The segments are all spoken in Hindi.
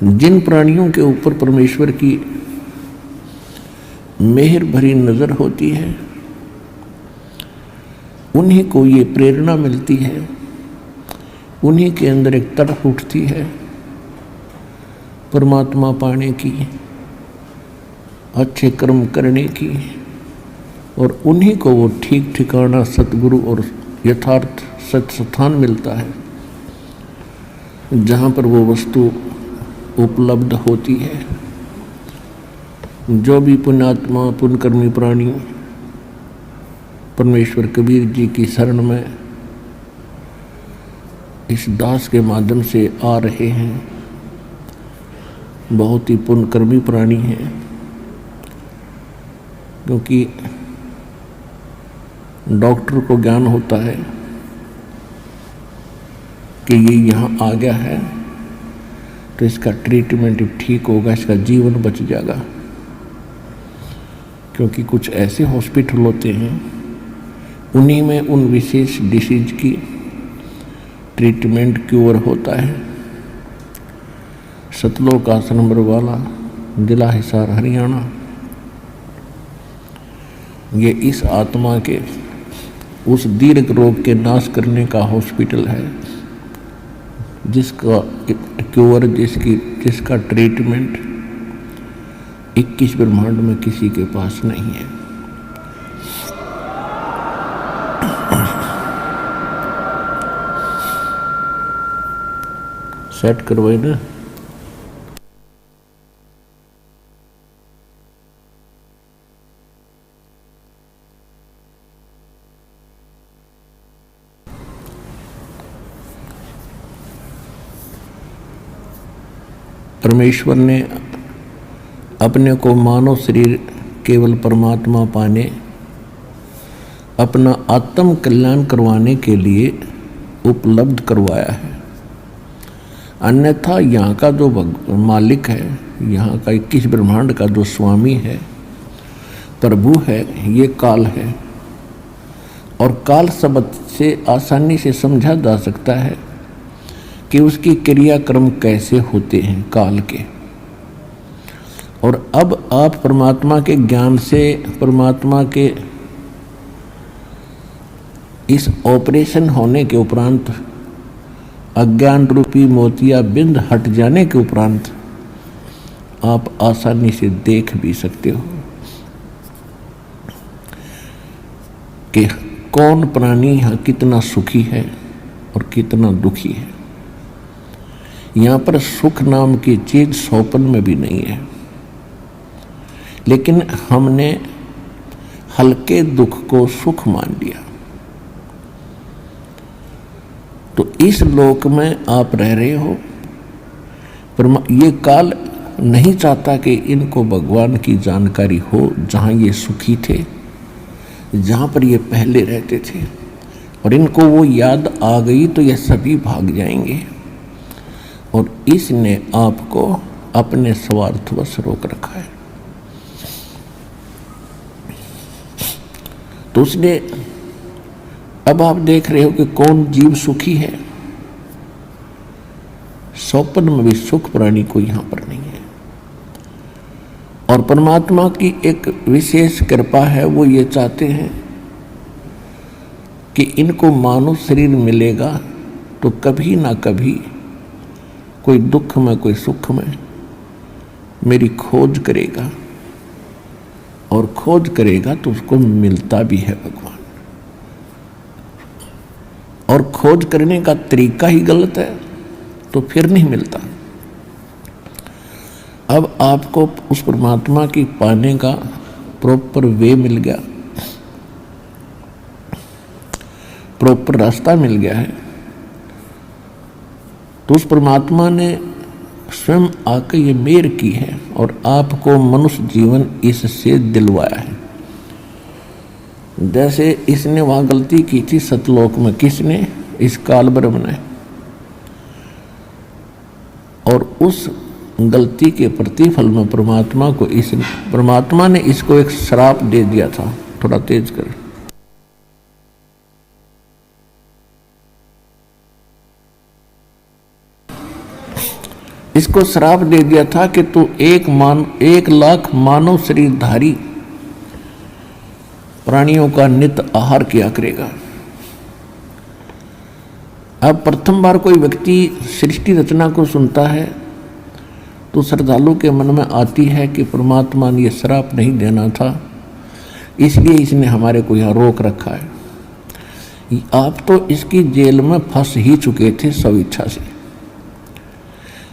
जिन प्राणियों के ऊपर परमेश्वर की मेहर भरी नजर होती है उन्हीं को ये प्रेरणा मिलती है, उन्हीं के अंदर एक तड़प उठती है परमात्मा पाने की, अच्छे कर्म करने की, और उन्हीं को वो ठीक ठिकाना सतगुरु और यथार्थ सच स्थान मिलता है जहाँ पर वो वस्तु उपलब्ध होती है। जो भी पुण्यात्मा पुण्यकर्मी प्राणी परमेश्वर कबीर जी की शरण में इस दास के माध्यम से आ रहे हैं, बहुत ही पुण्यकर्मी प्राणी हैं, क्योंकि डॉक्टर को ज्ञान होता है कि ये यहाँ आ गया है तो इसका ट्रीटमेंट ठीक होगा, इसका जीवन बच जाएगा। क्योंकि कुछ ऐसे हॉस्पिटल होते हैं उन्हीं में उन विशेष डिसीज की ट्रीटमेंट क्योर होता है। सतलोक आश्रम बरवाला, जिला हिसार, हरियाणा, ये इस आत्मा के उस दीर्घ रोग के नाश करने का हॉस्पिटल है जिसका क्योर, जिसका ट्रीटमेंट 21 ब्रह्मांड में किसी के पास नहीं है। सेट करवाए ना। परमेश्वर ने अपने को मानव शरीर केवल परमात्मा पाने, अपना आत्म कल्याण करवाने के लिए उपलब्ध करवाया है। अन्यथा यहाँ का जो मालिक है, यहाँ का 21 ब्रह्मांड का जो स्वामी है, प्रभु है, ये काल है। और काल शब्द से आसानी से समझा जा सकता है कि उसकी क्रियाक्रम कैसे होते हैं काल के। और अब आप परमात्मा के ज्ञान से, परमात्मा के इस ऑपरेशन होने के उपरांत, अज्ञान रूपी मोतिया बिंद हट जाने के उपरांत आप आसानी से देख भी सकते हो कि कौन प्राणी यहाँ कितना सुखी है और कितना दुखी है। यहाँ पर सुख नाम की चीज सौपन में भी नहीं है, लेकिन हमने हल्के दुख को सुख मान लिया। तो इस लोक में आप रह रहे हो, ये काल नहीं चाहता कि इनको भगवान की जानकारी हो, जहाँ ये सुखी थे, जहाँ पर ये पहले रहते थे, और इनको वो याद आ गई तो ये सभी भाग जाएंगे। और इसने आपको अपने स्वार्थवश रोक रखा है। तो उसने, अब आप देख रहे हो कि कौन जीव सुखी है। सौपन में भी सुख प्राणी को यहां पर नहीं है। और परमात्मा की एक विशेष कृपा है, वो ये चाहते हैं कि इनको मानव शरीर मिलेगा तो कभी ना कभी कोई दुख में, कोई सुख में मेरी खोज करेगा, और खोज करेगा तो उसको मिलता भी है भगवान। और खोज करने का तरीका ही गलत है तो फिर नहीं मिलता। अब आपको उस परमात्मा की पाने का प्रॉपर वे मिल गया, प्रॉपर रास्ता मिल गया है। तो उस परमात्मा ने स्वयं आकर ये मेहर की है और आपको मनुष्य जीवन इससे दिलवाया है। जैसे इसने वहां गलती की थी सतलोक में, किसने? इस काल ब्रह्म ने। और उस गलती के प्रतिफल में परमात्मा ने इसको एक श्राप दे दिया था। थोड़ा तेज कर। इसको श्राप दे दिया था कि तू 1 लाख मानव शरीरधारी प्राणियों का नित्य आहार किया करेगा। अब प्रथम बार कोई व्यक्ति सृष्टि रचना को सुनता है तो श्रद्धालु के मन में आती है कि परमात्मा ने यह श्राप नहीं देना था, इसलिए इसने हमारे को यहाँ रोक रखा है। आप तो इसकी जेल में फंस ही चुके थे स्वेच्छा से।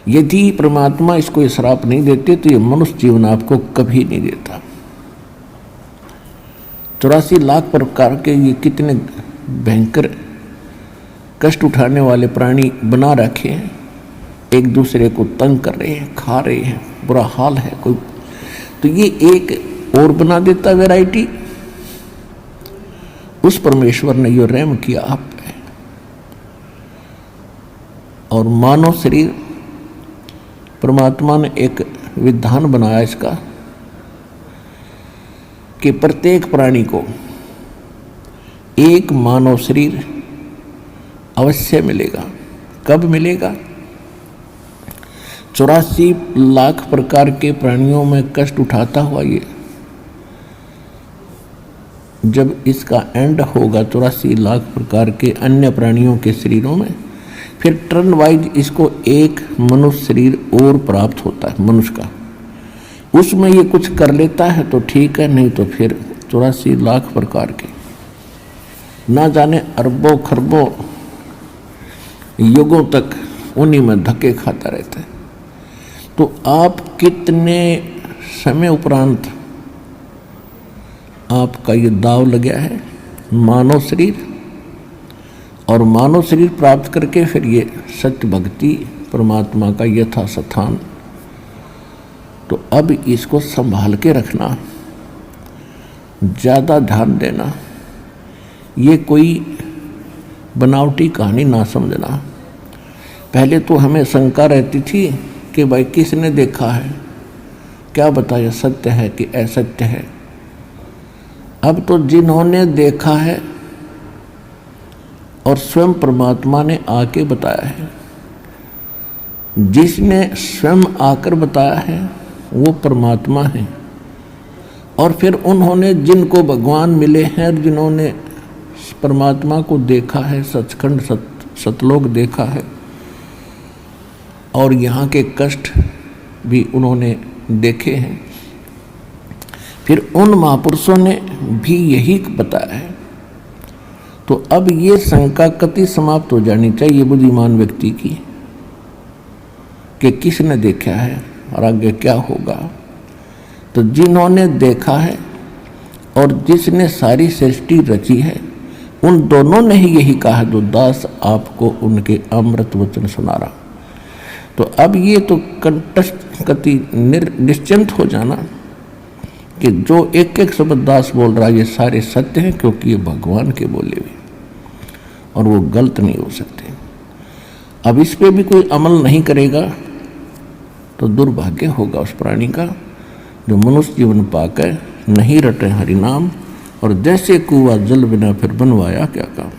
यदि परमात्मा इसको ये श्राप नहीं देते तो ये मनुष्य जीवन आपको कभी नहीं देता। 84 लाख प्रकार के ये कितने भयंकर कष्ट उठाने वाले प्राणी बना रखे हैं, एक दूसरे को तंग कर रहे हैं, खा रहे हैं, बुरा हाल है कोई, तो ये एक और बना देता वैरायटी। उस परमेश्वर ने यो रहम किया आप पे। और मानव शरीर परमात्मा ने एक विधान बनाया इसका कि प्रत्येक प्राणी को एक मानव शरीर अवश्य मिलेगा। कब मिलेगा? 84 लाख प्रकार के प्राणियों में कष्ट उठाता हुआ ये जब इसका एंड होगा 84 लाख प्रकार के अन्य प्राणियों के शरीरों में, फिर टर्न वाइज इसको एक मनुष्य शरीर और प्राप्त होता है मनुष्य का। उसमें ये कुछ कर लेता है तो ठीक है, नहीं तो फिर 84 लाख प्रकार के ना जाने अरबों खरबों युगों तक उन्हीं में धक्के खाता रहता है। तो आप कितने समय उपरांत आपका ये दाव लगा है मानव शरीर, और मानव शरीर प्राप्त करके फिर ये सत्य भक्ति परमात्मा का यथा स्थान। तो अब इसको संभाल के रखना, ज़्यादा ध्यान देना, ये कोई बनावटी कहानी ना समझना। पहले तो हमें शंका रहती थी कि भाई किसने देखा है, क्या बताया सत्य है कि असत्य है। अब तो जिन्होंने देखा है और स्वयं परमात्मा ने आके बताया है, जिसने स्वयं आकर बताया है वो परमात्मा है। और फिर उन्होंने जिनको भगवान मिले हैं और जिन्होंने परमात्मा को देखा है, सचखंड सतलोक देखा है, और यहाँ के कष्ट भी उन्होंने देखे हैं, फिर उन महापुरुषों ने भी यही बताया है। तो अब ये शंका कति समाप्त हो जानी चाहिए बुद्धिमान व्यक्ति की कि किसने देखा है और आगे क्या होगा। तो जिन्होंने देखा है और जिसने सारी सृष्टि रची है, उन दोनों ने ही यही कहा जो दास आपको उनके अमृत वचन सुना रहा। तो अब ये तो कंटस्ट कति निश्चिंत हो जाना कि जो एक एक शब्द दास बोल रहा है ये सारे सत्य हैं, क्योंकि ये भगवान के बोले हुए और वो गलत नहीं हो सकते। अब इस पे भी कोई अमल नहीं करेगा तो दुर्भाग्य होगा उस प्राणी का जो मनुष्य जीवन पाकर नहीं रटे हरि नाम, और जैसे कुआं जल बिना फिर बनवाया क्या काम।